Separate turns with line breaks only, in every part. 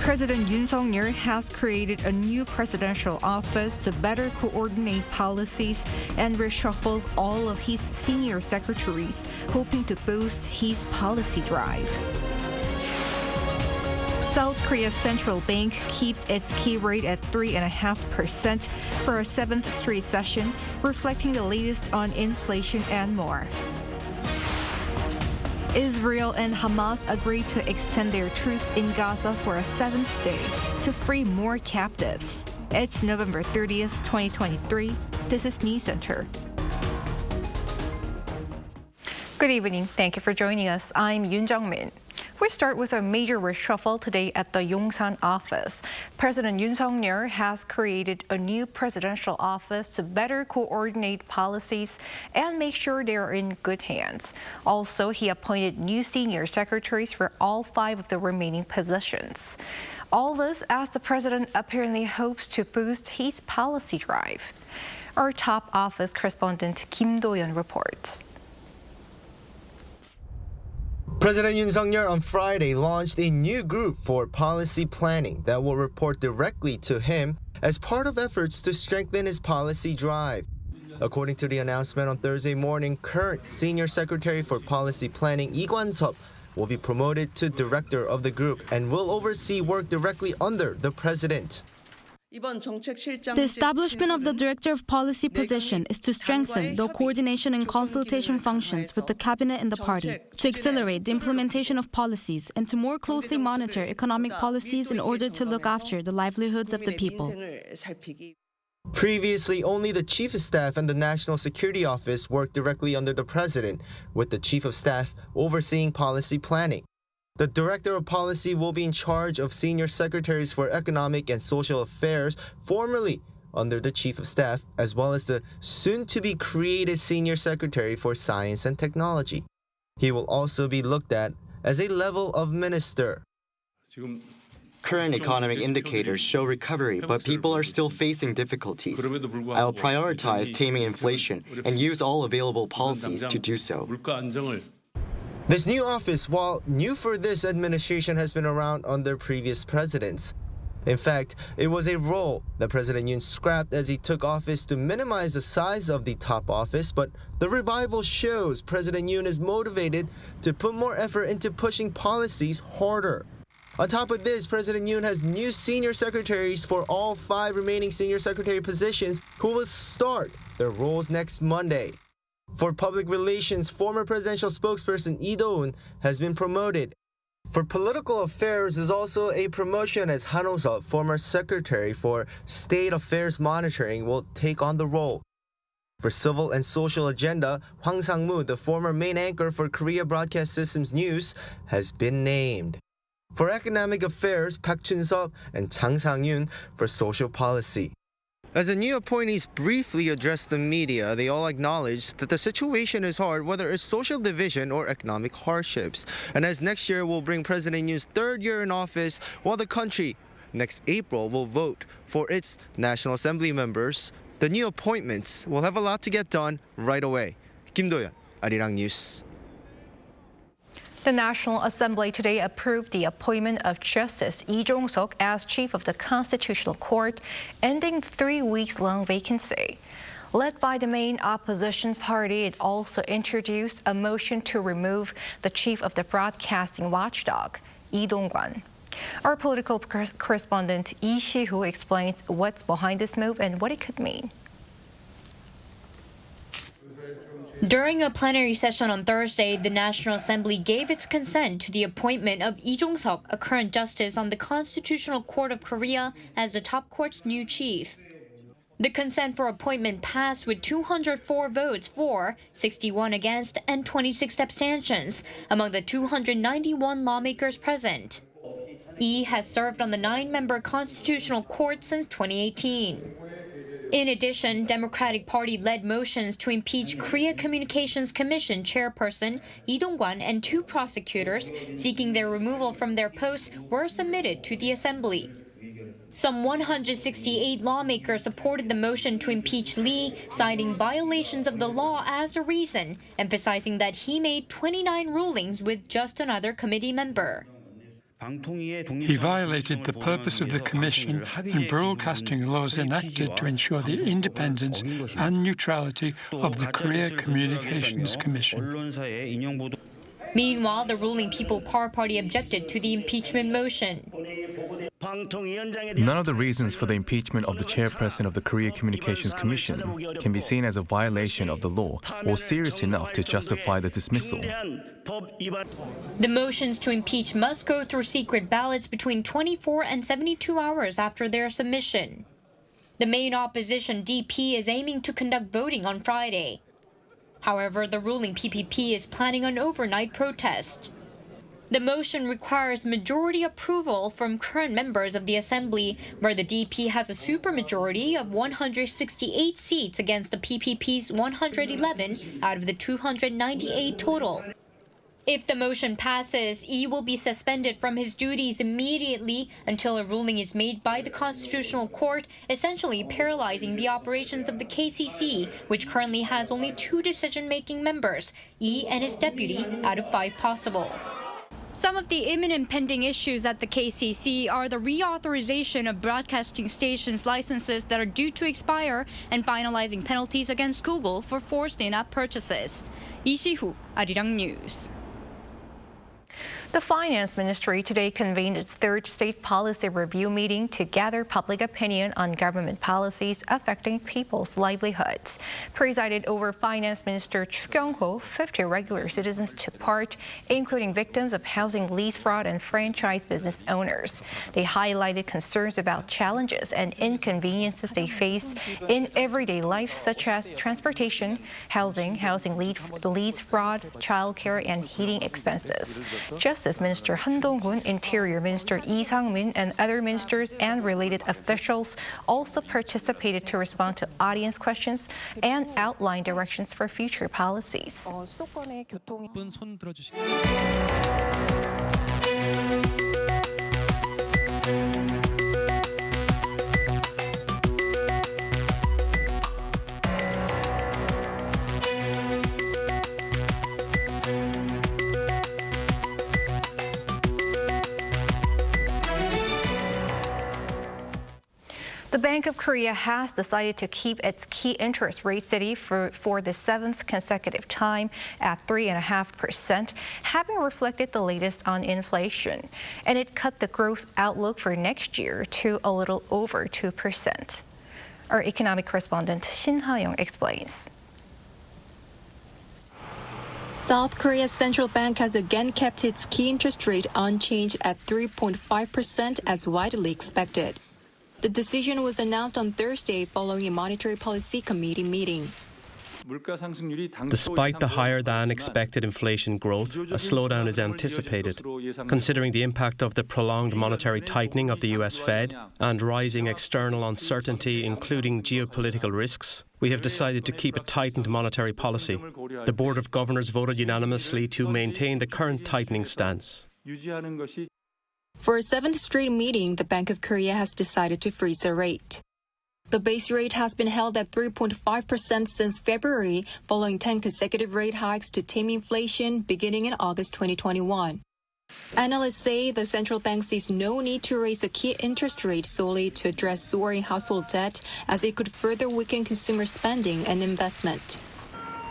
President Yoon Suk-yeol has created a new presidential office to better coordinate policies and reshuffled all of his senior secretaries, hoping to boost his policy drive. South Korea's central bank keeps its key rate at 3.5% for a seventh straight session, reflecting the latest on inflation and more. Israel and Hamas agreed to extend their truce in Gaza for a seventh day to free more captives. It's November 30th, 2023. This is News Center. Good evening. Thank you for joining us. I'm Yoon Jung-min. We start with a major reshuffle today at the Yongsan office. President Yoon Suk-yeol has created a new presidential office to better coordinate policies and make sure they are in good hands. Also, he appointed new senior secretaries for all 5 of the remaining positions. All this as the president apparently hopes to boost his policy drive. Our top office correspondent Kim Do-yeon reports.
President Yoon Suk-yeol on Friday launched a new group for policy planning that will report directly to him as part of efforts to strengthen his policy drive. According to the announcement on Thursday morning, current Senior Secretary for Policy Planning Lee Jong-seok will be promoted to director of the group and will oversee work directly under the president.
The establishment of the Director of Policy position is to strengthen the coordination and consultation functions with the cabinet and the party, to accelerate the implementation of policies, and to more closely monitor economic policies in order to look after the livelihoods of the people.
Previously, only the Chief of Staff and the National Security Office worked directly under the president, with the Chief of Staff overseeing policy planning. The Director of Policy will be in charge of Senior Secretaries for Economic and Social Affairs, formerly under the Chief of Staff, as well as the soon-to-be-created Senior Secretary for Science and Technology. He will also be looked at as a level of minister.
Current economic indicators show recovery, but people are still facing difficulties. I'll prioritize taming inflation and use all available policies to do so.
This new office, while new for this administration, has been around under previous presidents. In fact, it was a role that President Yoon scrapped as he took office to minimize the size of the top office, but the revival shows President Yoon is motivated to put more effort into pushing policies harder. On top of this, President Yoon has new senior secretaries for all 5 remaining senior secretary positions who will start their roles next Monday. For public relations, former presidential spokesperson Lee Jong-seok has been promoted. For political affairs is also a promotion as Han Ho-seok, former secretary for state affairs monitoring, will take on the role. For civil and social agenda, Hwang Sang-moo, the former main anchor for Korea Broadcast Systems News, has been named. For economic affairs, Park Chun-seok and Chang Sang-yoon for social policy. As the new appointees briefly addressed the media, they all acknowledged that the situation is hard, whether it's social division or economic hardships. And as next year will bring President Yoon's 3rd year in office, while the country next April will vote for its National Assembly members, the new appointments will have a lot to get done right away. Kim Do-yeon, Arirang News.
The National Assembly today approved the appointment of Justice Lee Jong-seok as Chief of the Constitutional Court, ending the 3-week-long vacancy. Led by the main opposition party, it also introduced a motion to remove the Chief of the Broadcasting Watchdog, Lee Dong-kwan. Our political correspondent Lee Si-hoo explains what's behind this move and what it could mean.
During a plenary session on Thursday, the National Assembly gave its consent to the appointment of Lee Jong-seok, a current justice on the Constitutional Court of Korea, as the top court's new chief. The consent for appointment passed with 204 votes for, 61 against, and 26 abstentions among the 291 lawmakers present. Lee has served on the 9-member Constitutional Court since 2018. In addition, Democratic Party-led motions to impeach Korea Communications Commission chairperson Lee Dong-kwan and 2 prosecutors seeking their removal from their posts were submitted to the Assembly. Some 168 lawmakers supported the motion to impeach Lee, citing violations of the law as a reason, emphasizing that he made 29 rulings with just another committee member.
He violated the purpose of the Commission and broadcasting laws enacted to ensure the independence and neutrality of the Korea Communications Commission.
Meanwhile, the ruling People Power Party objected to the impeachment motion.
None of the reasons for the impeachment of the chairperson of the Korea Communications Commission can be seen as a violation of the law or serious enough to justify the dismissal.
The motions to impeach must go through secret ballots between 24 and 72 hours after their submission. The main opposition, DP, is aiming to conduct voting on Friday. However, the ruling PPP is planning an overnight protest. The motion requires majority approval from current members of the Assembly, where the DP has a supermajority of 168 seats against the PPP's 111 out of the 298 total. If the motion passes, Lee will be suspended from his duties immediately until a ruling is made by the Constitutional Court, essentially paralyzing the operations of the KCC, which currently has only 2 decision-making members, Lee and his deputy, out of 5 possible. Some of the imminent pending issues at the KCC are the reauthorization of broadcasting stations' licenses that are due to expire and finalizing penalties against Google for forced in-app purchases. Lee Si-hu, Arirang News.
The Finance Ministry today convened its third state policy review meeting to gather public opinion on government policies affecting people's livelihoods. Presided over Finance Minister Chu Kyung-ho, 50 regular citizens took part, including victims of housing lease fraud and franchise business owners. They highlighted concerns about challenges and inconveniences they face in everyday life, such as transportation, housing lease fraud, childcare, and heating expenses. Justice Minister Han Dong-gun, Interior Minister Lee Sang-min, and other ministers and related officials also participated to respond to audience questions and outline directions for future policies. The Bank of Korea has decided to keep its key interest rate steady for the 7th consecutive time at 3.5%, having reflected the latest on inflation. And it cut the growth outlook for next year to a little over 2%. Our economic correspondent Shin Ha-young explains.
South Korea's central bank has again kept its key interest rate unchanged at 3.5% as widely expected. The decision was announced on Thursday following a Monetary Policy Committee meeting.
Despite the higher-than-expected inflation growth, a slowdown is anticipated. Considering the impact of the prolonged monetary tightening of the U.S. Fed and rising external uncertainty, including geopolitical risks, we have decided to keep a tightened monetary policy. The Board of Governors voted unanimously to maintain the current tightening stance.
For a 7th straight meeting, the Bank of Korea has decided to freeze the rate. The base rate has been held at 3.5% since February, following 10 consecutive rate hikes to tame inflation beginning in August 2021. Analysts say the central bank sees no need to raise the key interest rate solely to address soaring household debt, as it could further weaken consumer spending and investment.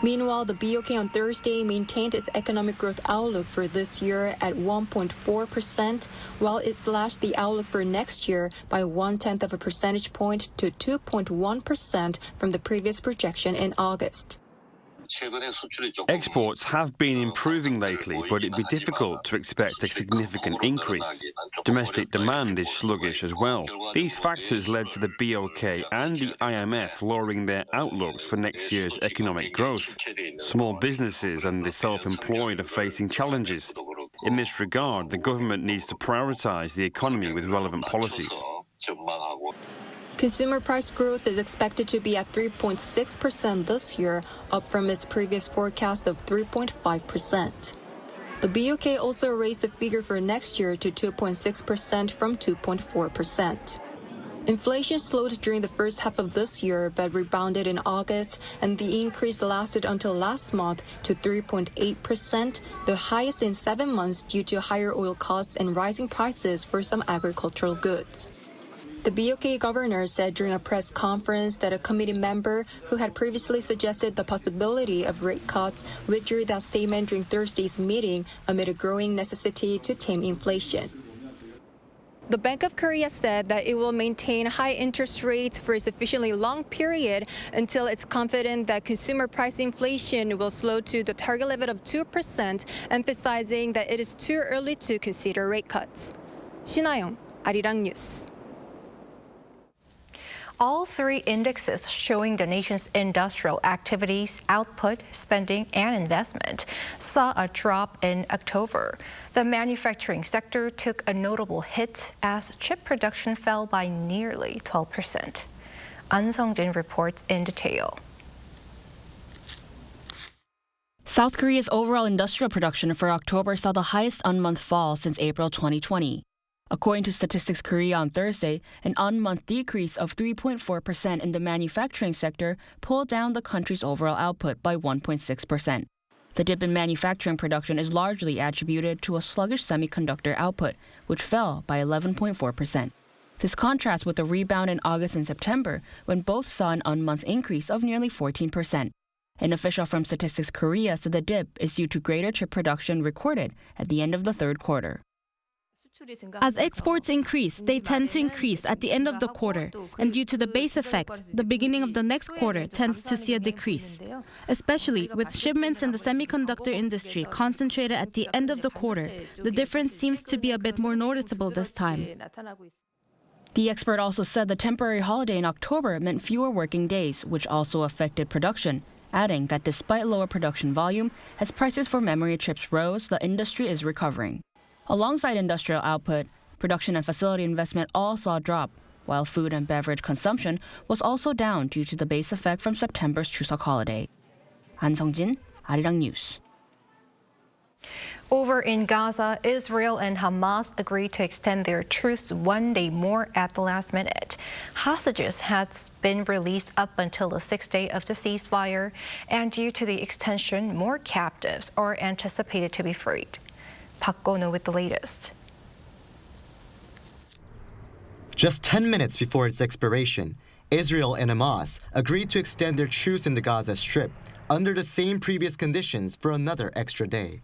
Meanwhile, the BOK on Thursday maintained its economic growth outlook for this year at 1.4%, while it slashed the outlook for next year by 0.1 of a percentage point to 2.1% from the previous projection in August.
Exports have been improving lately, but it'd be difficult to expect a significant increase. Domestic demand is sluggish as well. These factors led to the BOK and the IMF lowering their outlooks for next year's economic growth. Small businesses and the self-employed are facing challenges. In this regard, the government needs to prioritize the economy with relevant policies.
Consumer price growth is expected to be at 3.6% this year, up from its previous forecast of 3.5%. The BOK also raised the figure for next year to 2.6% from 2.4%. Inflation slowed during the first half of this year but rebounded in August, and the increase lasted until last month to 3.8%, the highest in 7 months due to higher oil costs and rising prices for some agricultural goods. The BOK governor said during a press conference that a committee member who had previously suggested the possibility of rate cuts withdrew that statement during Thursday's meeting amid a growing necessity to tame inflation. The Bank of Korea said that it will maintain high interest rates for a sufficiently long period until it's confident that consumer price inflation will slow to the target level of 2%, emphasizing that it is too early to consider rate cuts. 신하영, Arirang News.
All three indexes showing the nation's industrial activities, output, spending, and investment saw a drop in October. The manufacturing sector took a notable hit as chip production fell by nearly 12%. An Sung-jin reports in detail.
South Korea's overall industrial production for October saw the highest on-month fall since April 2020. According to Statistics Korea on Thursday, an on-month decrease of 3.4% in the manufacturing sector pulled down the country's overall output by 1.6%. The dip in manufacturing production is largely attributed to a sluggish semiconductor output, which fell by 11.4%. This contrasts with the rebound in August and September, when both saw an on-month increase of nearly 14%. An official from Statistics Korea said the dip is due to greater chip production recorded at the end of the third quarter.
As exports increase, they tend to increase at the end of the quarter, and due to the base effect, the beginning of the next quarter tends to see a decrease. Especially with shipments in the semiconductor industry concentrated at the end of the quarter, the difference seems to be a bit more noticeable this time.
The expert also said the temporary holiday in October meant fewer working days, which also affected production, adding that despite lower production volume, as prices for memory chips rose, the industry is recovering. Alongside industrial output, production and facility investment all saw a drop, while food and beverage consumption was also down due to the base effect from September's Chuseok holiday. An Sung-jin, Arirang News.
Over in Gaza, Israel and Hamas agreed to extend their truce 1 day more at the last minute. Hostages had been released up until the 6th day of the ceasefire, and due to the extension, more captives are anticipated to be freed. Park Go-no with the latest.
Just 10 minutes before its expiration, Israel and Hamas agreed to extend their truce in the Gaza Strip under the same previous conditions for another extra day.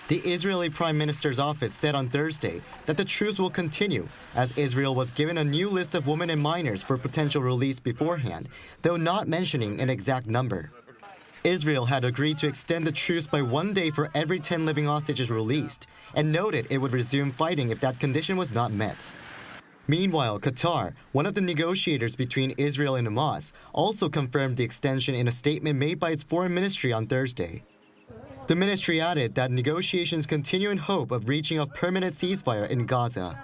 The Israeli Prime Minister's office said on Thursday that the truce will continue as Israel was given a new list of women and minors for potential release beforehand, though not mentioning an exact number. Israel had agreed to extend the truce by 1 day for every 10 living hostages released, and noted it would resume fighting if that condition was not met. Meanwhile, Qatar, one of the negotiators between Israel and Hamas, also confirmed the extension in a statement made by its foreign ministry on Thursday. The ministry added that negotiations continue in hope of reaching a permanent ceasefire in Gaza.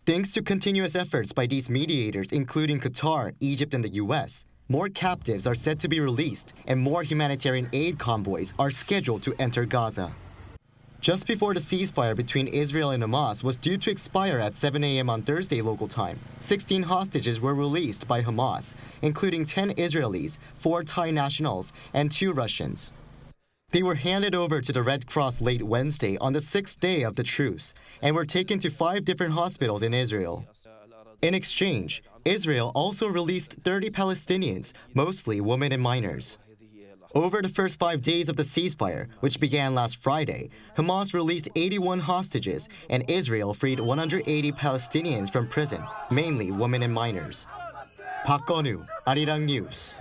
Thanks to continuous efforts by these mediators, including Qatar, Egypt, and the U.S., more captives are said to be released, and more humanitarian aid convoys are scheduled to enter Gaza. Just before the ceasefire between Israel and Hamas was due to expire at 7 a.m. on Thursday local time, 16 hostages were released by Hamas, including 10 Israelis, 4 Thai nationals, and 2 Russians. They were handed over to the Red Cross late Wednesday on the 6th day of the truce, and were taken to 5 different hospitals in Israel. In exchange, Israel also released 30 Palestinians, mostly women and minors. Over the first 5 days of the ceasefire, which began last Friday, Hamas released 81 hostages, and Israel freed 180 Palestinians from prison, mainly women and minors. Park Go-no, Arirang News.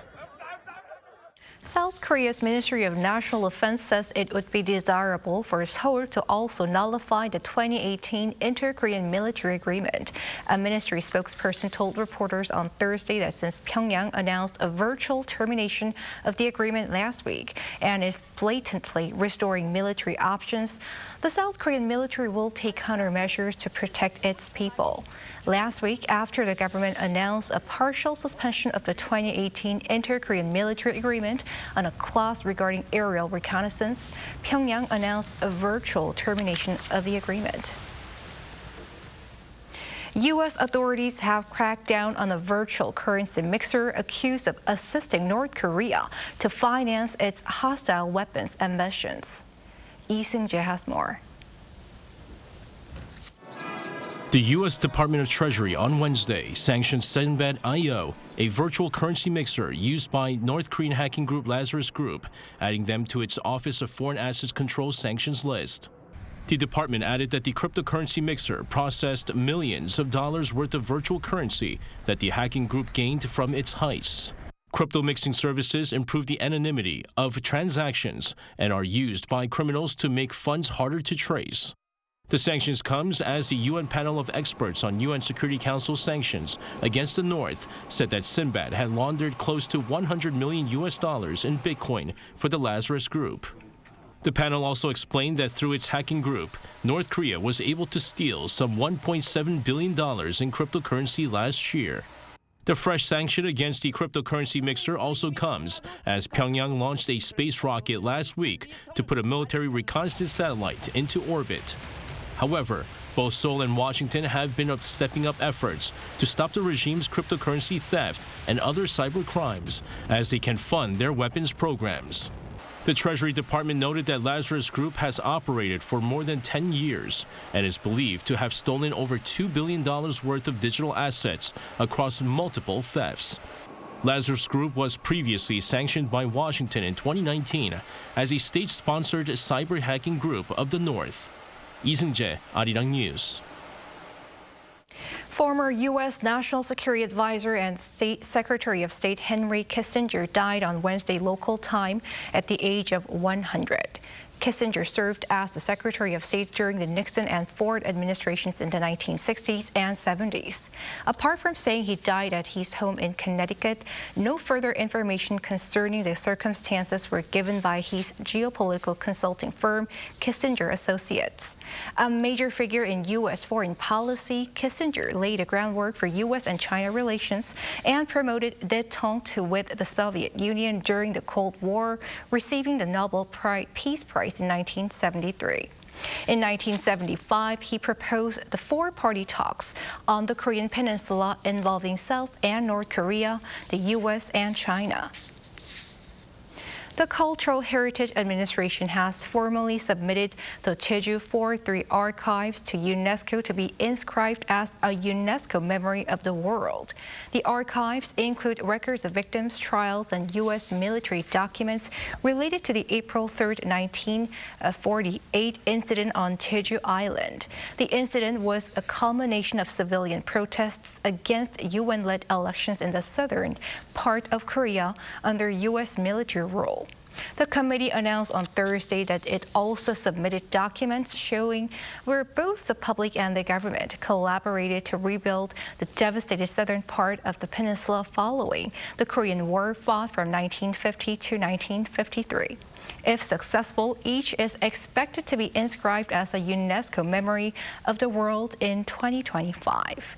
South Korea's Ministry of National Defense says it would be desirable for Seoul to also nullify the 2018 Inter-Korean Military Agreement. A ministry spokesperson told reporters on Thursday that since Pyongyang announced a virtual termination of the agreement last week and is blatantly restoring military options, the South Korean military will take countermeasures to protect its people. Last week, after the government announced a partial suspension of the 2018 Inter-Korean Military Agreement on a clause regarding aerial reconnaissance, Pyongyang announced a virtual termination of the agreement. U.S. authorities have cracked down on a virtual currency mixer accused of assisting North Korea to finance its hostile weapons ambitions. Lee Jong-seok has more.
The U.S. Department of Treasury on Wednesday sanctioned Sinbad.io, a virtual currency mixer used by North Korean hacking group Lazarus Group, adding them to its Office of Foreign Assets Control sanctions list. The department added that the cryptocurrency mixer processed millions of dollars worth of virtual currency that the hacking group gained from its heists. Crypto mixing services improve the anonymity of transactions and are used by criminals to make funds harder to trace. The sanctions comes as the UN panel of experts on UN Security Council sanctions against the North said that Sinbad had laundered close to $100 million in Bitcoin for the Lazarus Group. The panel also explained that through its hacking group, North Korea was able to steal some $1.7 billion in cryptocurrency last year. The fresh sanction against the cryptocurrency mixer also comes as Pyongyang launched a space rocket last week to put a military reconnaissance satellite into orbit. However, both Seoul and Washington have been stepping up efforts to stop the regime's cryptocurrency theft and other cyber crimes as they can fund their weapons programs. The Treasury Department noted that Lazarus Group has operated for more than 10 years and is believed to have stolen over $2 billion worth of digital assets across multiple thefts. Lazarus Group was previously sanctioned by Washington in 2019 as a state-sponsored cyber hacking group of the North. Lee Jong-seok, Arirang News.
Former U.S. National Security Advisor and Secretary of State Henry Kissinger died on Wednesday local time at the age of 100. Kissinger served as the Secretary of State during the Nixon and Ford administrations in the 1960s and 70s. Apart from saying he died at his home in Connecticut, no further information concerning the circumstances were given by his geopolitical consulting firm, Kissinger Associates. A major figure in U.S. foreign policy, Kissinger laid the groundwork for U.S. and China relations and promoted détente with the Soviet Union during the Cold War, receiving the Nobel Peace Prize in 1973. In 1975, he proposed the four-party talks on the Korean Peninsula involving South and North Korea, the U.S. and China. The Cultural Heritage Administration has formally submitted the Jeju 4-3 archives to UNESCO to be inscribed as a UNESCO Memory of the World. The archives include records of victims, trials, and U.S. military documents related to the April 3, 1948 incident on Jeju Island. The incident was a culmination of civilian protests against UN-led elections in the southern part of Korea under U.S. military rule. The committee announced on Thursday that it also submitted documents showing where both the public and the government collaborated to rebuild the devastated southern part of the peninsula following the Korean War fought from 1950 to 1953. If successful, each is expected to be inscribed as a UNESCO Memory of the World in 2025.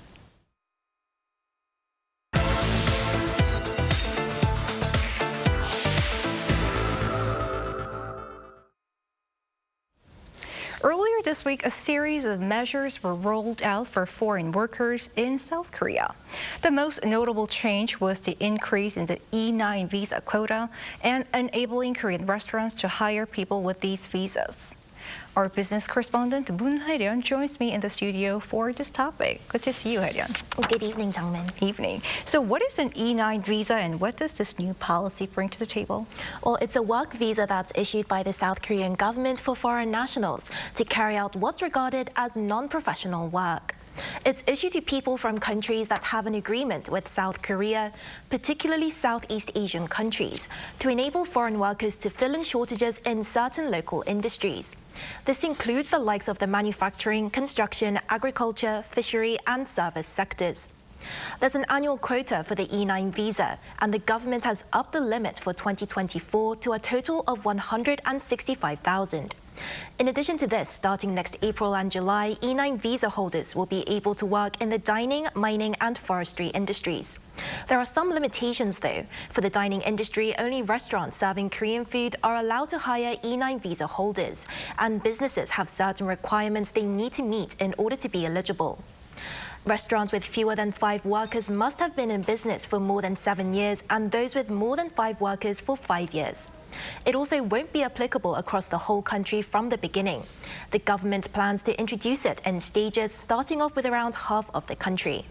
Earlier this week, a series of measures were rolled out for foreign workers in South Korea. The most notable change was the increase in the E9 visa quota and enabling Korean restaurants to hire people with these visas. Our business correspondent Moon Hae-ryun joins me in the studio for this topic. Good to see you, Hae-ryun.
Good evening, Jung-min.
Evening. So what is an E9 visa and what does this new policy bring to the table?
Well, it's a work visa that's issued by the South Korean government for foreign nationals to carry out what's regarded as non-professional work. It's issued to people from countries that have an agreement with South Korea, particularly Southeast Asian countries, to enable foreign workers to fill in shortages in certain local industries. This includes the likes of the manufacturing, construction, agriculture, fishery, and service sectors. There's an annual quota for the E9 visa, and the government has upped the limit for 2024 to a total of 165,000. In addition to this, starting next April and July, E9 visa holders will be able to work in the dining, mining, and forestry industries. There are some limitations, though. For the dining industry, only restaurants serving Korean food are allowed to hire E9 visa holders, and businesses have certain requirements they need to meet in order to be eligible. Restaurants with fewer than 5 workers must have been in business for more than 7 years, and those with more than 5 workers for 5 years. It also won't be applicable across the whole country from the beginning. The government plans to introduce it in stages, starting off with around half of the country.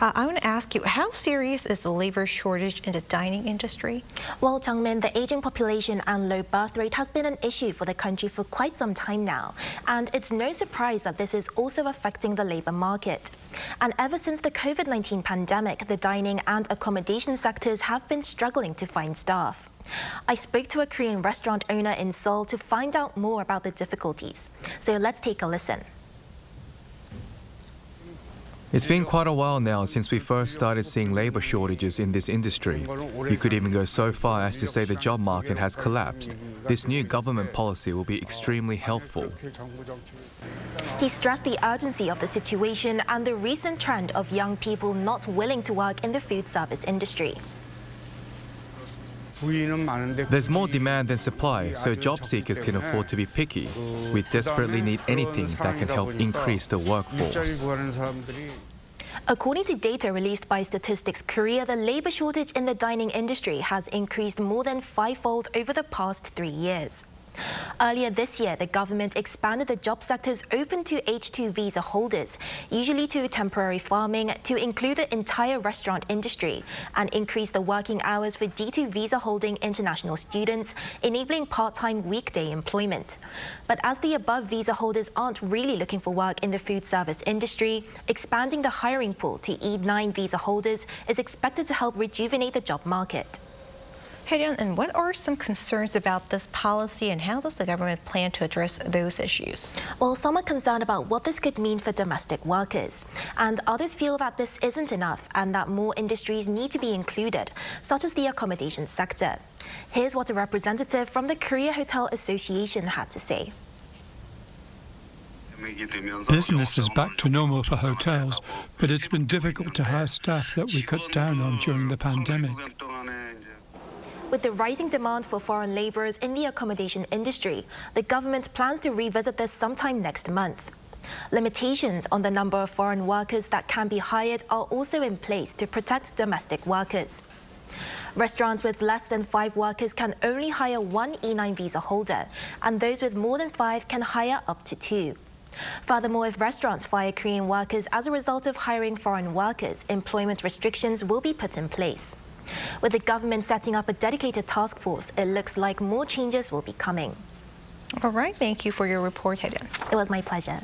I want to ask you, how serious is the labor shortage in the dining industry?
Well, Changmin, the aging population and low birth rate has been an issue for the country for quite some time now. And it's no surprise that this is also affecting the labor market. And ever since the COVID-19 pandemic, the dining and accommodation sectors have been struggling to find staff. I spoke to a Korean restaurant owner in Seoul to find out more about the difficulties. So let's take a listen.
It's been quite a while now since we first started seeing labor shortages in this industry. You could even go so far as to say the job market has collapsed. This new government policy will be extremely helpful.
He stressed the urgency of the situation and the recent trend of young people not willing to work in the food service industry.
There's more demand than supply, so job seekers can afford to be picky. We desperately need anything that can help increase the workforce.
According to data released by Statistics Korea, the labor shortage in the dining industry has increased more than 5-fold over the past 3 years. Earlier this year, the government expanded the job sectors open to H-2 visa holders, usually to temporary farming, to include the entire restaurant industry, and increase the working hours for D2 visa holding international students, enabling part-time weekday employment. But as the above visa holders aren't really looking for work in the food service industry, expanding the hiring pool to E9 visa holders is expected to help rejuvenate the job market.
Hae-ryun, and what are some concerns about this policy, and how does the government plan to address those issues?
Well, some are concerned about what this could mean for domestic workers, and others feel that this isn't enough and that more industries need to be included, such as the accommodation sector. Here's what a representative from the Korea Hotel Association had to say.
Business is back to normal for hotels, but it's been difficult to hire staff that we cut down on during the pandemic.
With the rising demand for foreign laborers in the accommodation industry, the government plans to revisit this sometime next month. Limitations on the number of foreign workers that can be hired are also in place to protect domestic workers. Restaurants with less than 5 workers can only hire 1 E9 visa holder, and those with more than 5 can hire up to 2. Furthermore, if restaurants fire Korean workers as a result of hiring foreign workers, employment restrictions will be put in place. With the government setting up a dedicated task force, it looks like more changes will be coming.
All right, thank you for your report, Hae-ryun.
It was my pleasure.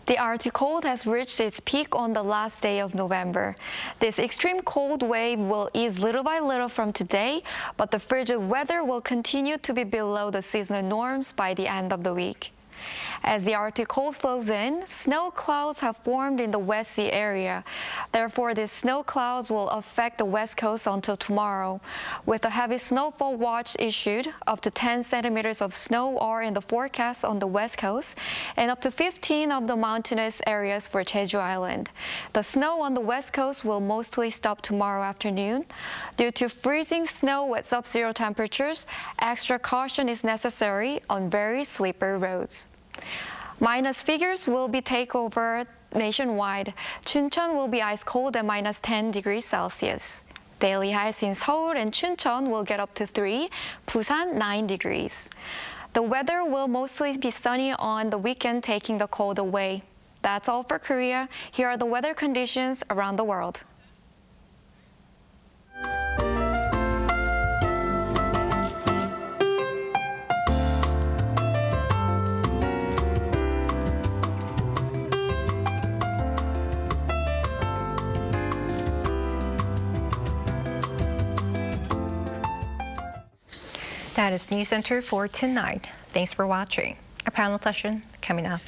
The Arctic cold has reached its peak on the last day of November. This extreme cold wave will ease little by little from today, but the frigid weather will continue to be below the seasonal norms by the end of the week. As the Arctic cold flows in, snow clouds have formed in the West Sea area. Therefore, these snow clouds will affect the West Coast until tomorrow. With a heavy snowfall watch issued, up to 10 centimeters of snow are in the forecast on the West Coast, and up to 15 of the mountainous areas for Jeju Island. The snow on the West Coast will mostly stop tomorrow afternoon. Due to freezing snow at sub-zero temperatures, extra caution is necessary on very slippery roads. Minus figures will be take over nationwide. Chuncheon will be ice cold at minus 10 degrees Celsius. Daily highs in Seoul and Chuncheon will get up to 3, Busan 9 degrees. The weather will mostly be sunny on the weekend, taking the cold away. That's all for Korea. Here are the weather conditions around the world.
That is News Center for tonight. Thanks for watching. A panel session coming up.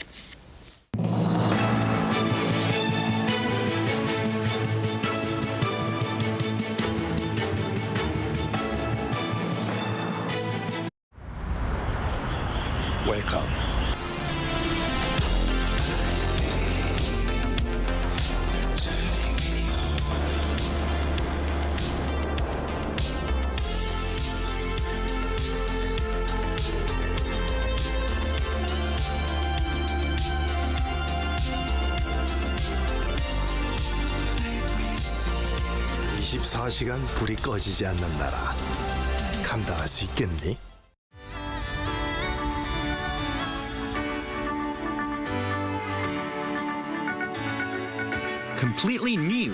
Welcome. (24시간) 불이 꺼지지 않는 나라. 감당할 수 있겠니?
Completely new.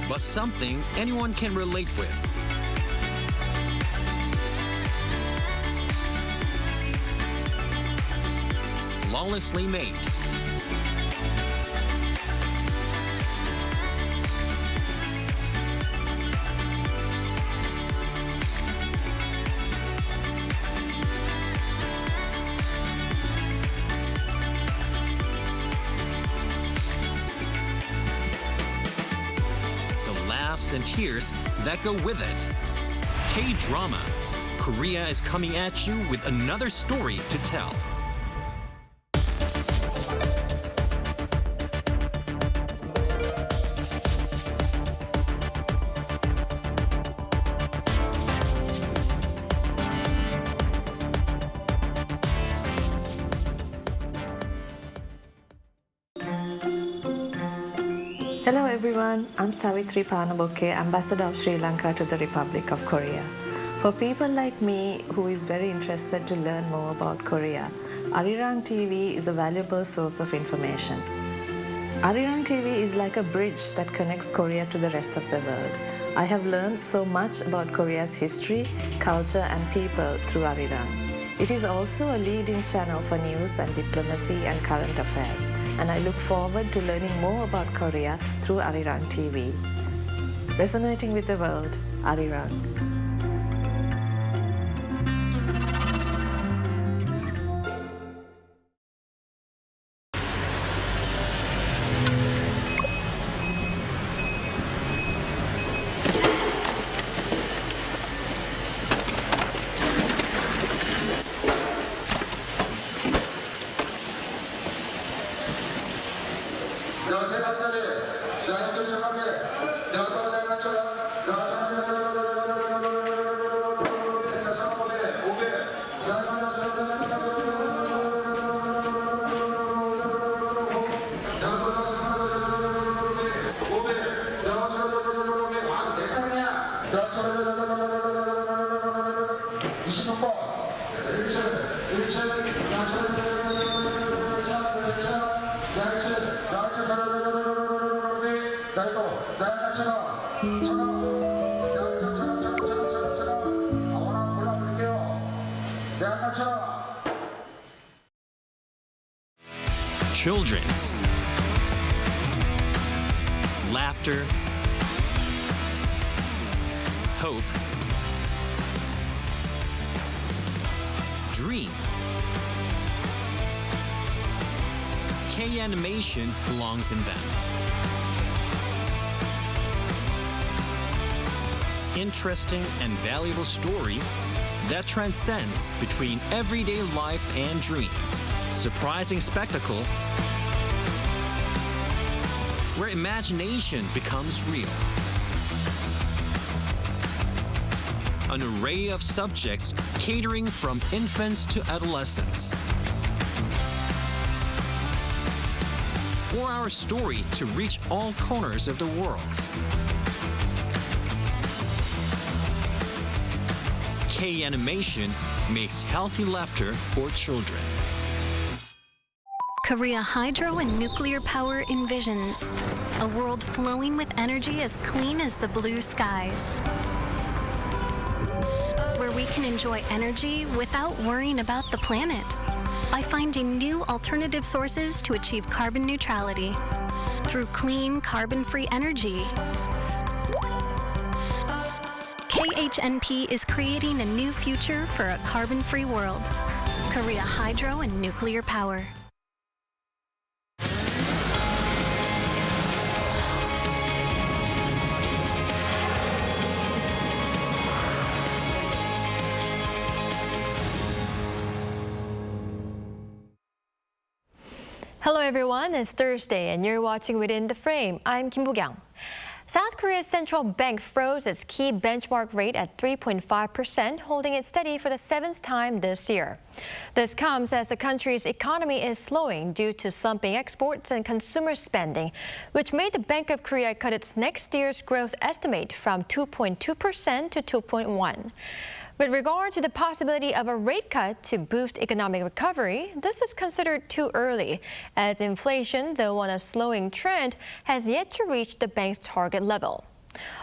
But something anyone can relate with. Flawlessly made. And tears that go with it. K-drama. Korea is coming at you with another story to tell.
Hello everyone, I'm Savitri Panaboke, Ambassador of Sri Lanka to the Republic of Korea. For people like me who is very interested to learn more about Korea, Arirang TV is a valuable source of information. Arirang TV is like a bridge that connects Korea to the rest of the world. I have learned so much about Korea's history, culture and people through Arirang. It is also a leading channel for news and diplomacy and current affairs, and I look forward to learning more about Korea through Arirang TV. Resonating with the world, Arirang.
Children's laughter, hope, dream. K-animation belongs in them. Interesting and valuable story that transcends between everyday life and dream. Surprising spectacle where imagination becomes real. An array of subjects catering from infants to adolescents. For our story to reach all corners of the world. K-animation makes healthy laughter for children.
Korea Hydro and Nuclear Power envisions a world flowing with energy as clean as the blue skies, where we can enjoy energy without worrying about the planet. by finding new alternative sources to achieve carbon neutrality through clean, carbon-free energy. KHNP is creating a new future for a carbon-free world. Korea Hydro and Nuclear Power.
Hello everyone, it's Thursday and you're watching Within the Frame. I'm Kim Bo-kyung. South Korea's central bank froze its key benchmark rate at 3.5%, holding it steady for the 7th time this year. This comes as the country's economy is slowing due to slumping exports and consumer spending, which made the Bank of Korea cut its next year's growth estimate from 2.2% to 2.1%. With regard to the possibility of a rate cut to boost economic recovery, this is considered too early, as inflation, though on a slowing trend, has yet to reach the bank's target level.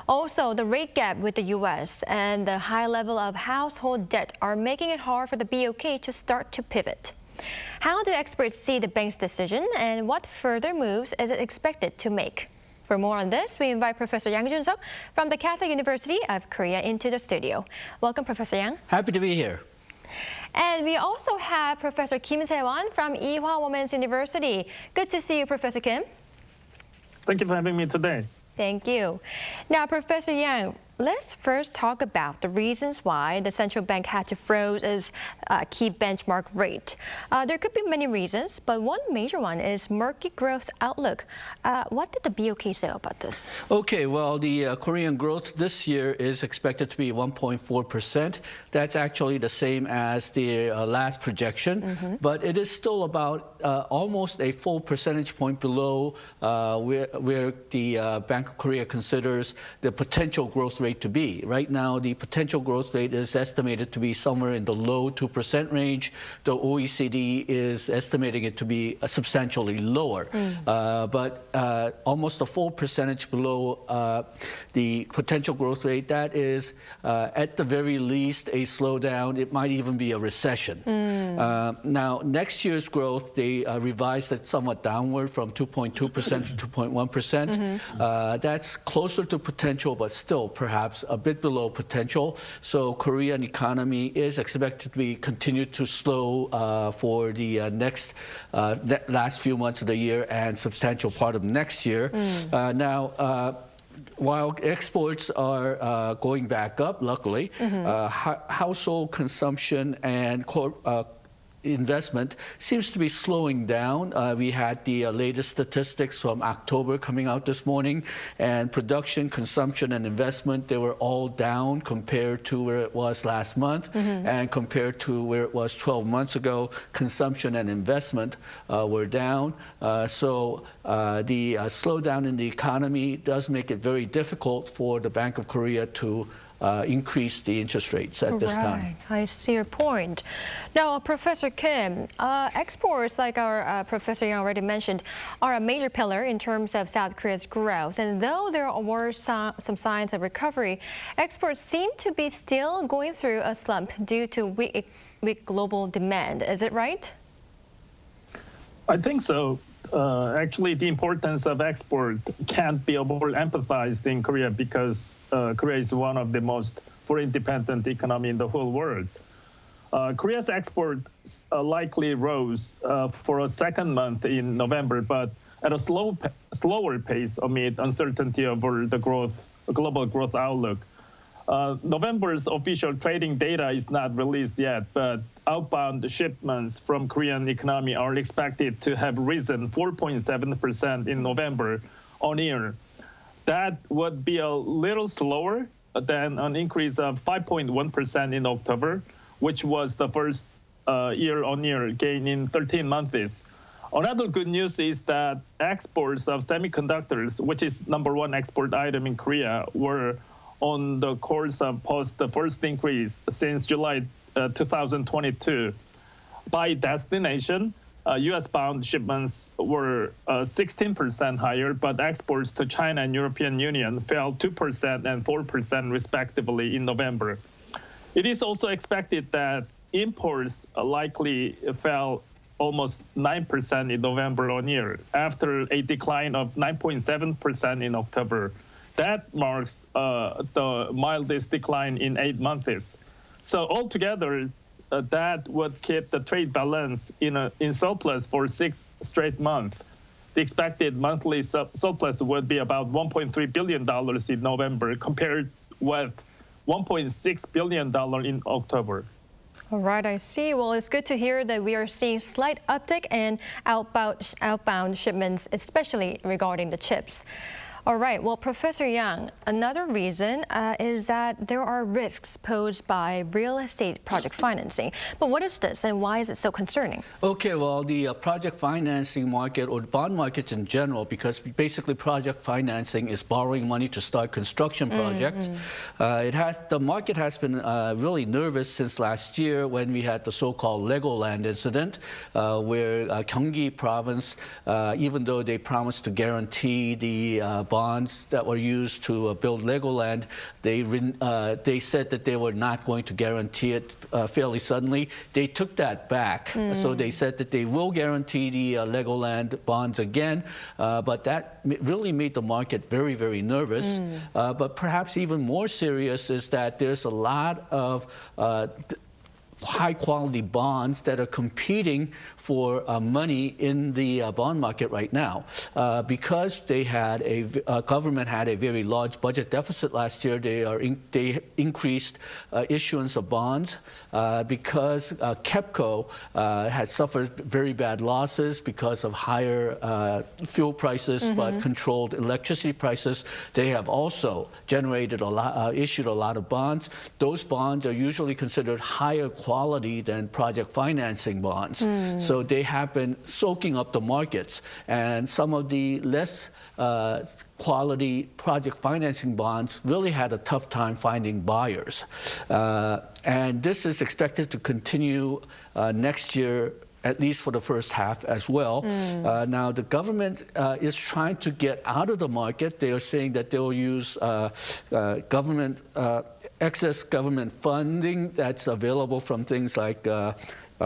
Also, the rate gap with the U.S. and the high level of household debt are making it hard for the BOK to start to pivot. How do experts see the bank's decision, and what further moves is it expected to make? For more on this, we invite Professor Yang Jun-seok from the Catholic University of Korea into the studio. Welcome, Professor Yang.
Happy to be here.
And we also have Professor Kim Se-won from Ewha Women's University. Good to see you, Professor Kim.
Thank you for having me today.
Thank you. Now, Professor Yang, let's first talk about the reasons why the central bank had to freeze its key benchmark rate. There could be many reasons, but one major one is murky growth outlook. What did the BOK say about this?
Okay, well, the Korean growth this year is expected to be 1.4%. That's actually the same as the last projection, but it is still about almost a full percentage point below where the Bank of Korea considers the potential growth rate to be. Right now, the potential growth rate is estimated to be somewhere in the low 2% range. The OECD is estimating it to be substantially lower, but almost a full percentage below the potential growth rate. That is, at the very least, a slowdown. It might even be a recession. Now, next year's growth, they revised it somewhat downward from 2.2% to 2.1%. That's closer to potential, but still perhaps a bit below potential. So Korean economy is expected to continue to slow for the last few months of the year and substantial part of next year. Now, while exports are going back up, luckily, household consumption and investment seems to be slowing down. We had the latest statistics from October coming out this morning, and production, consumption, and investment, they were all down compared to where it was last month, and compared to where it was 12 months ago, consumption and investment were down. So the slowdown in the economy does make it very difficult for the Bank of Korea to increase the interest rates at this time.
I see your point. Now, Professor Kim, exports, like our Professor Yang already mentioned, are a major pillar in terms of South Korea's growth. And though there were some signs of recovery, exports seem to be still going through a slump due to weak global demand. Is it right?
I think so. Actually, the importance of export can't be overemphasized in Korea because Korea is one of the most foreign-dependent economy in the whole world. Korea's export likely rose for a second month in November, but at a slower pace amid uncertainty over the global growth outlook. November's official trading data is not released yet, but outbound shipments from Korean economy are expected to have risen 4.7% in November on year. That would be a little slower than an increase of 5.1% in October, which was the first year-on-year gain in 13 months. Another good news is that exports of semiconductors, which is #1 export item in Korea, were on the course of post the first increase since July 2022. By destination, U.S.-bound shipments were 16% higher, but exports to China and European Union fell 2% and 4% respectively in November. It is also expected that imports likely fell almost 9% in November on year, after a decline of 9.7% in October. That marks the mildest decline in 8 months. So altogether, that would keep the trade balance in surplus for 6 straight months. The expected monthly surplus would be about $1.3 billion in November, compared with $1.6 billion in October.
All right, I see. Well, it's good to hear that we are seeing slight uptick in outbound shipments, especially regarding the chips. All right, well, Professor Yang, another reason is that there are risks posed by real estate project financing. But what is this and why is it so concerning? Okay, well, the project financing market or the bond markets in general, because basically project financing is borrowing money to start construction projects. The market has been really nervous since last year when we had the so-called Legoland incident, where Gyeonggi province, even though they promised to guarantee the bonds that were used to build Legoland, they said that they were not going to guarantee it fairly suddenly. They took that back. So they said that they will guarantee the Legoland bonds again, but that really made the market very, very nervous. But perhaps even more serious is that there's a lot of high-quality bonds that are competing for money in the bond market right now. Because they had government had a very large budget deficit last year, they increased issuance of bonds. Because KEPCO had suffered very bad losses because of higher fuel prices, but controlled electricity prices, they have also generated issued a lot of bonds. Those bonds are usually considered higher quality than project financing bonds. So they have been soaking up the markets, and some of the less quality project financing bonds really had a tough time finding buyers. And this is expected to continue next year, at least for the first half as well. Now, the government is trying to get out of the market. They are saying that they will use excess government funding that's available from things like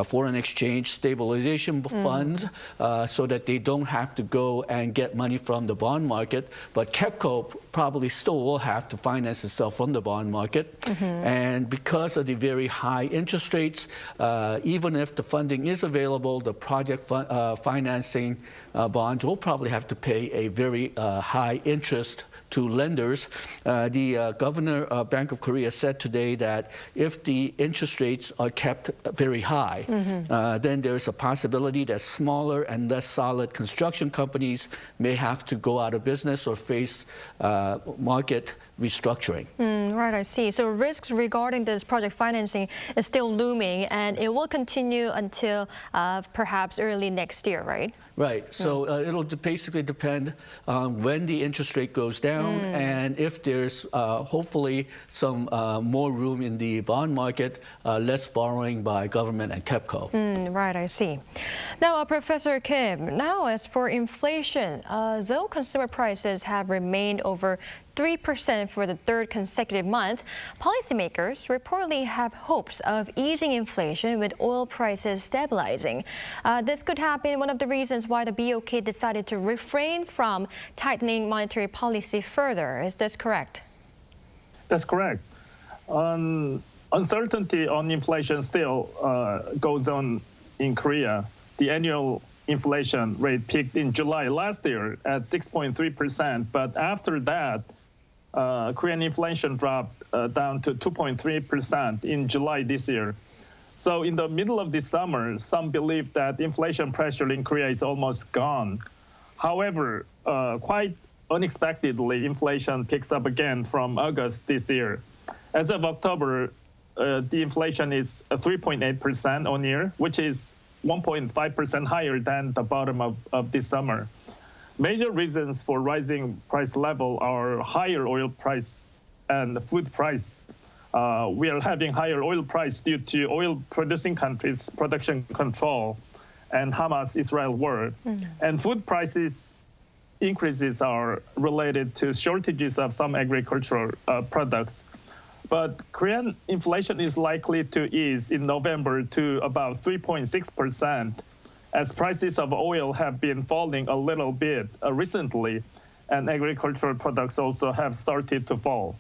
foreign exchange stabilization funds, so that they don't have to go and get money from the bond market. But KEPCO probably still will have to finance itself from the bond market. And because of the very high interest rates, even if the funding is available, the project financing bonds will probably have to pay a very high interest to lenders. The governor of Bank of Korea said today that if the interest rates are kept very high, then there's a possibility that smaller and less solid construction companies may have to go out of business or face market restructuring. Right, I see. So risks regarding this project financing is still looming, and it will continue until perhaps early next year, right?
Right. So it'll basically depend on when the interest rate goes down and if there's hopefully some more room in the bond market, less borrowing by government and KEPCO.
Right, I see. Now, Professor Kim, now as for inflation, though consumer prices have remained over 3% for the third consecutive month, policymakers reportedly have hopes of easing inflation with oil prices stabilizing. This could have been one of the reasons why the BOK decided to refrain from tightening monetary policy further. Is this correct?
That's correct. Uncertainty on inflation still goes on in Korea. The annual inflation rate peaked in July last year at 6.3%, but after that, Korean inflation dropped down to 2.3% in July this year. So in the middle of this summer, some believe that inflation pressure in Korea is almost gone. However, quite unexpectedly, inflation picks up again from August this year. As of October, the inflation is 3.8% on year, which is 1.5% higher than the bottom of this summer. Major reasons for rising price level are higher oil price and food price. We are having higher oil price due to oil-producing countries' production control and Hamas-Israel war. And food prices increases are related to shortages of some agricultural products. But Korean inflation is likely to ease in November to about 3.6%. as prices of oil have been falling a little bit recently, and agricultural products also have started to fall.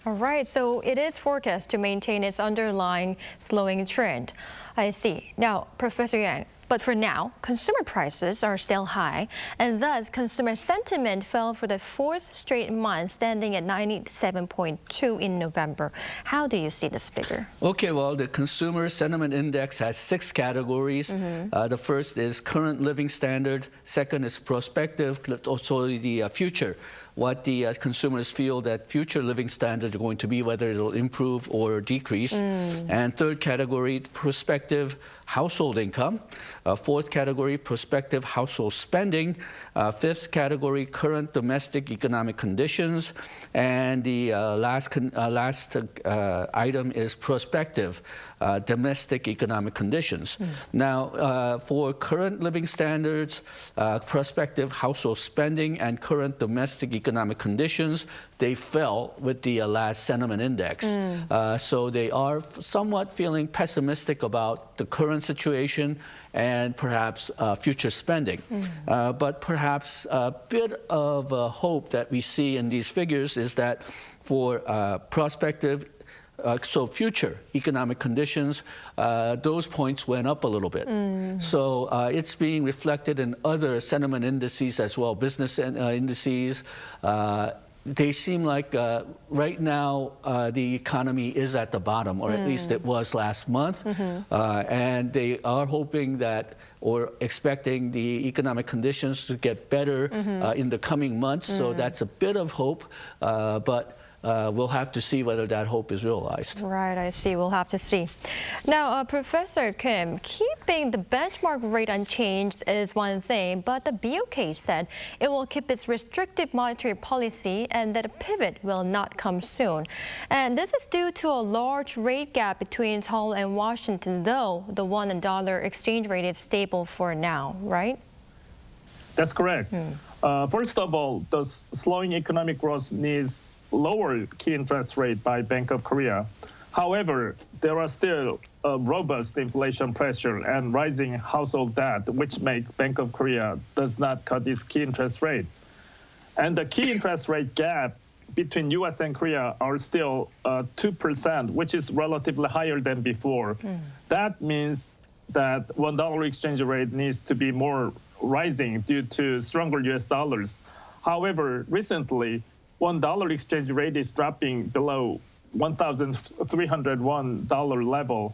All right, so it is forecast to maintain its underlying slowing trend. I see. Now, Professor Yang, but for now, consumer prices are still high, and thus consumer sentiment fell for the fourth straight month, standing at 97.2 in November. How do you see this figure?
Okay, well, the Consumer Sentiment Index has 6 categories. The first is current living standard. Second is prospective, also the future. What the consumers feel that future living standards are going to be, whether it'll improve or decrease. And third category, prospective household income. Fourth category, prospective household spending. Fifth category, current domestic economic conditions. And the last item is prospective domestic economic conditions. Now, for current living standards, prospective household spending, and current domestic economic conditions, they fell with the last sentiment index. So they are somewhat feeling pessimistic about the current situation and perhaps future spending. But perhaps a bit of hope that we see in these figures is that for prospective, so future economic conditions, those points went up a little bit. So it's being reflected in other sentiment indices as well, business indices. They seem like right now the economy is at the bottom, or at least it was last month. And they are hoping that, or expecting the economic conditions to get better in the coming months. So that's a bit of hope, but we'll have to see whether that hope is realized.
Right, I see. We'll have to see. Now, Professor Kim, keeping the benchmark rate unchanged is one thing, but the BOK said it will keep its restrictive monetary policy and that a pivot will not come soon. And this is due to a large rate gap between Seoul and Washington, though the won and dollar exchange rate is stable for now, right?
That's correct. First of all, the slowing economic growth needs lower key interest rate by Bank of Korea. However, there are still robust inflation pressure and rising household debt, which make Bank of Korea does not cut its key interest rate. And the key interest rate gap between US and Korea are still 2%, which is relatively higher than before. That means that $1 exchange rate needs to be more rising due to stronger US dollars. However, recently, $1 exchange rate is dropping below $1,301 level.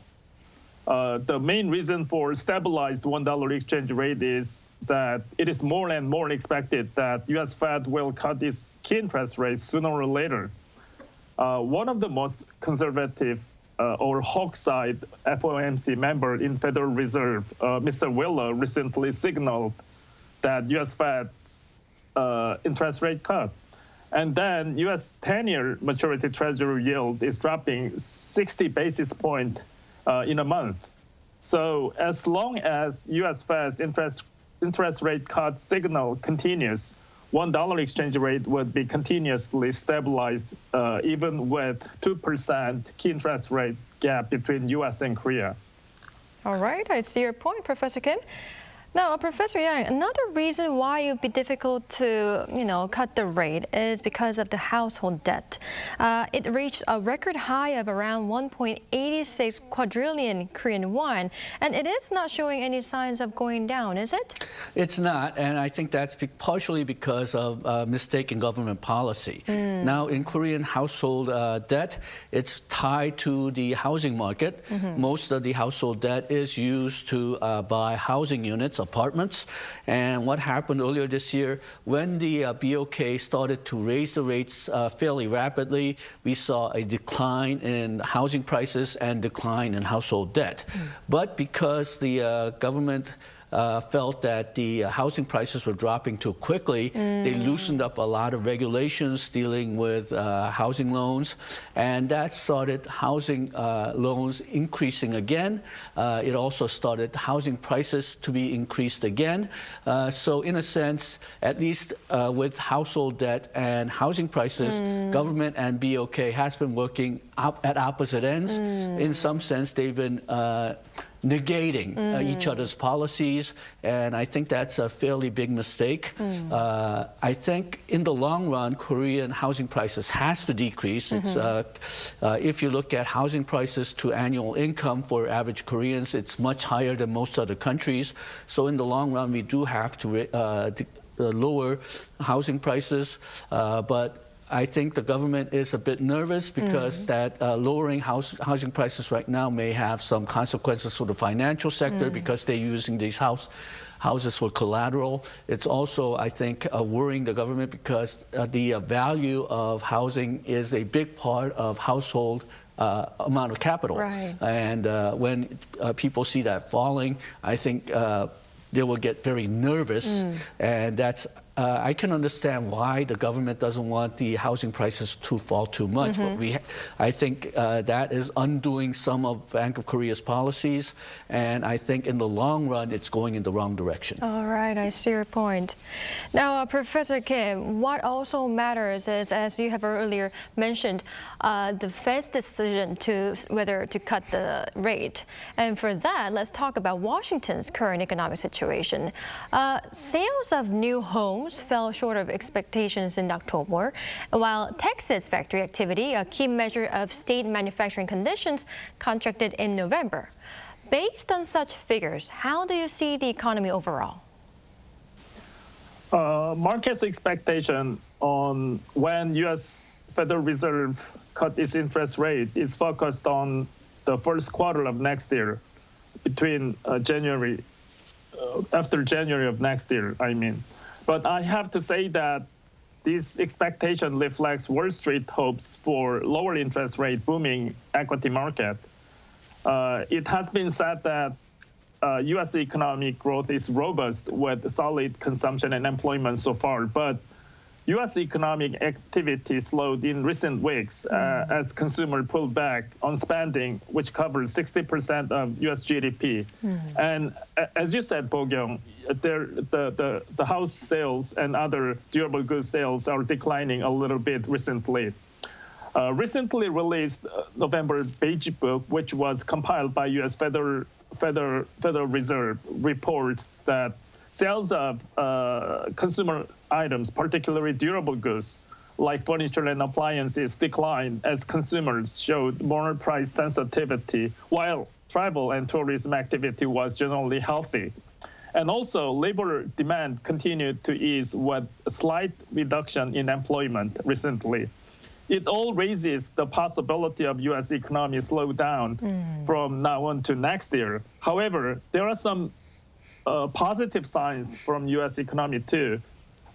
The main reason for stabilized $1 exchange rate is that it is more and more expected that U.S. Fed will cut its key interest rate sooner or later. One of the most conservative or hawk side FOMC member in Federal Reserve, Mr. Wheeler, recently signaled that U.S. Fed's interest rate cut. And then U.S. 10-year maturity treasury yield is dropping 60 basis points in a month. So as long as U.S. Fed's interest rate cut signal continues, $1 exchange rate would be continuously stabilized even with 2% key interest rate gap between U.S. and Korea.
All right, I see your point, Professor Kim. Now, Professor Yang, another reason why it would be difficult to, cut the rate is because of the household debt. It reached a record high of around 1.86 quadrillion Korean won, and it is not showing any signs of going down, is it?
It's not, and I think that's partially because of mistaken government policy. Now, in Korean household debt, it's tied to the housing market. Most of the household debt is used to buy housing units, apartments. And what happened earlier this year, when the BOK started to raise the rates fairly rapidly, we saw a decline in housing prices and decline in household debt. But because the government felt that the housing prices were dropping too quickly, they loosened up a lot of regulations dealing with housing loans, and that started housing loans increasing again. It also started housing prices to be increased again. So in a sense, at least with household debt and housing prices, government and BOK has been working at opposite ends. In some sense, they've been negating each other's policies, and I think that's a fairly big mistake. I think in the long run, Korean housing prices has to decrease. It's, if you look at housing prices to annual income for average Koreans, it's much higher than most other countries. So in the long run, we do have to lower housing prices, but I think the government is a bit nervous because that lowering housing prices right now may have some consequences for the financial sector because they're using these houses for collateral. It's also, I think, worrying the government because the value of housing is a big part of household amount of capital.
Right.
And when people see that falling, I think they will get very nervous, and that's I can understand why the government doesn't want the housing prices to fall too much, but I think that is undoing some of Bank of Korea's policies, and I think in the long run it's going in the wrong direction.
All right, I see your point. Now, Professor Kim, what also matters is, as you have earlier mentioned, the Fed's decision to whether to cut the rate. And for that, let's talk about Washington's current economic situation. Sales of new homes fell short of expectations in October, while Texas factory activity, a key measure of state manufacturing conditions, contracted in November. Based on such figures, how do you see the economy overall?
Market's expectation on when U.S. Federal Reserve cut its interest rate is focused on the first quarter of next year, between after January of next year, I mean. But I have to say that this expectation reflects Wall Street hopes for lower interest rate booming equity market. It has been said that U.S. economic growth is robust with solid consumption and employment so far, but U.S. economic activity slowed in recent weeks as consumers pulled back on spending, which covers 60% of U.S. GDP. And as you said, Bo-kyung, the house sales and other durable goods sales are declining a little bit recently. Recently released November Beige Book, which was compiled by U.S. Federal Reserve, reports that sales of consumer items, particularly durable goods, like furniture and appliances, declined as consumers showed more price sensitivity, while travel and tourism activity was generally healthy. And also, labor demand continued to ease with a slight reduction in employment recently. It all raises the possibility of U.S. economy slow down from now on to next year. However, there are some positive signs from U.S. economy too.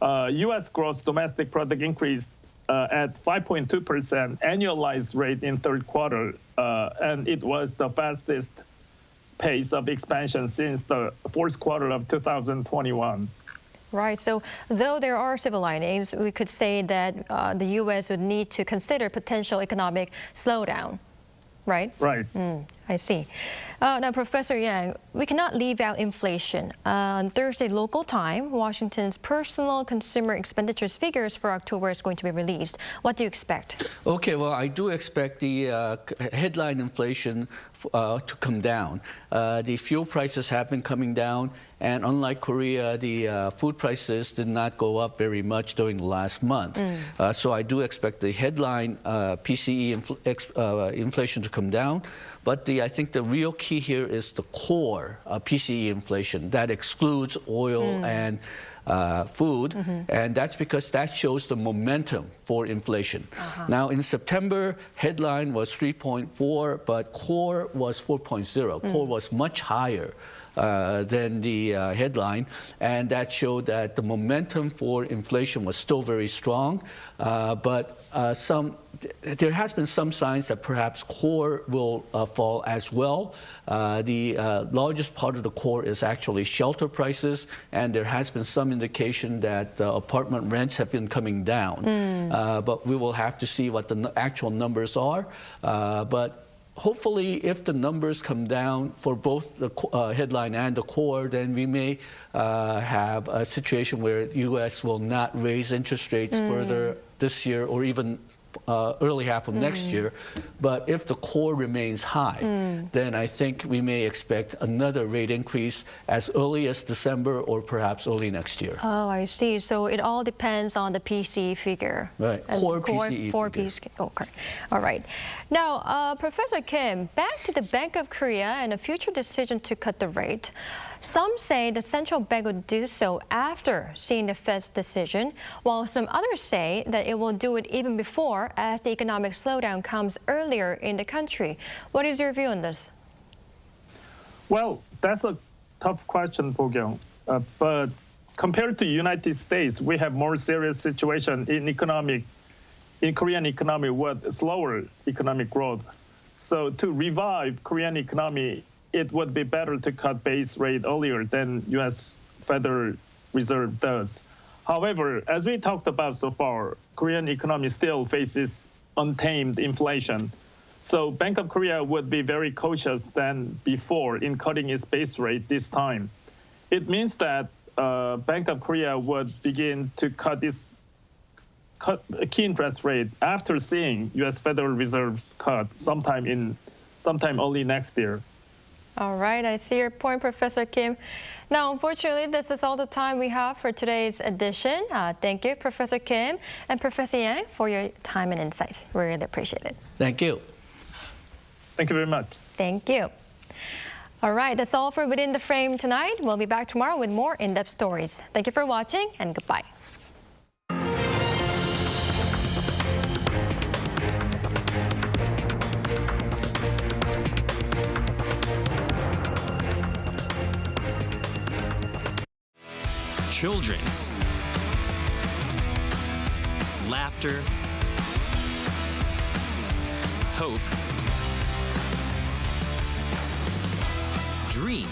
U.S. gross domestic product increased at 5.2% annualized rate in third quarter, and it was the fastest pace of expansion since the fourth quarter of 2021.
Right. So though there are silver linings, we could say that the U.S. would need to consider potential economic slowdown. Right?
Right.
I see. Now, Professor Yang, we cannot leave out inflation. On Thursday local time, Washington's personal consumer expenditures figures for October is going to be released. What do you expect?
Okay, well, I do expect the headline inflation to come down. The fuel prices have been coming down, and unlike Korea, the food prices did not go up very much during the last month. So I do expect the headline PCE inflation to come down. But I think the real key here is the core PCE inflation. That excludes oil and food, and that's because that shows the momentum for inflation. Now, in September, headline was 3.4, but core was 4.0. Core was much higher than the headline, and that showed that the momentum for inflation was still very strong, but there has been some signs that perhaps core will fall as well. The largest part of the core is actually shelter prices, and there has been some indication that apartment rents have been coming down. But we will have to see what the actual numbers are. But hopefully, if the numbers come down for both the headline and the core, then we may have a situation where the U.S. will not raise interest rates further this year or even early half of next year. But if the core remains high, then I think we may expect another rate increase as early as December or perhaps early next year.
Oh, I see. So it all depends on the PCE figure.
Right, core PCE figure.
Okay, all right. Now, Professor Kim, back to the Bank of Korea and a future decision to cut the rate. Some say the central bank would do so after seeing the Fed's decision, while some others say that it will do it even before, as the economic slowdown comes earlier in the country. What is your view on this?
Well, that's a tough question, Bo-kyung. But compared to the United States, we have more serious situation in Korean economy with slower economic growth. So to revive Korean economy, it would be better to cut base rate earlier than U.S. Federal Reserve does. However, as we talked about so far, Korean economy still faces untamed inflation. So Bank of Korea would be very cautious than before in cutting its base rate this time. It means that Bank of Korea would begin to cut key interest rate after seeing U.S. Federal Reserve's cut sometime early next year.
All right, I see your point, Professor Kim. Now, unfortunately, this is all the time we have for today's edition. Thank you, Professor Kim and Professor Yang, for your time and insights. We really appreciate it.
Thank you.
Thank you very much.
Thank you. All right, that's all for Within the Frame tonight. We'll be back tomorrow with more in-depth stories. Thank you for watching, and goodbye.
Children's laughter, hope, dream.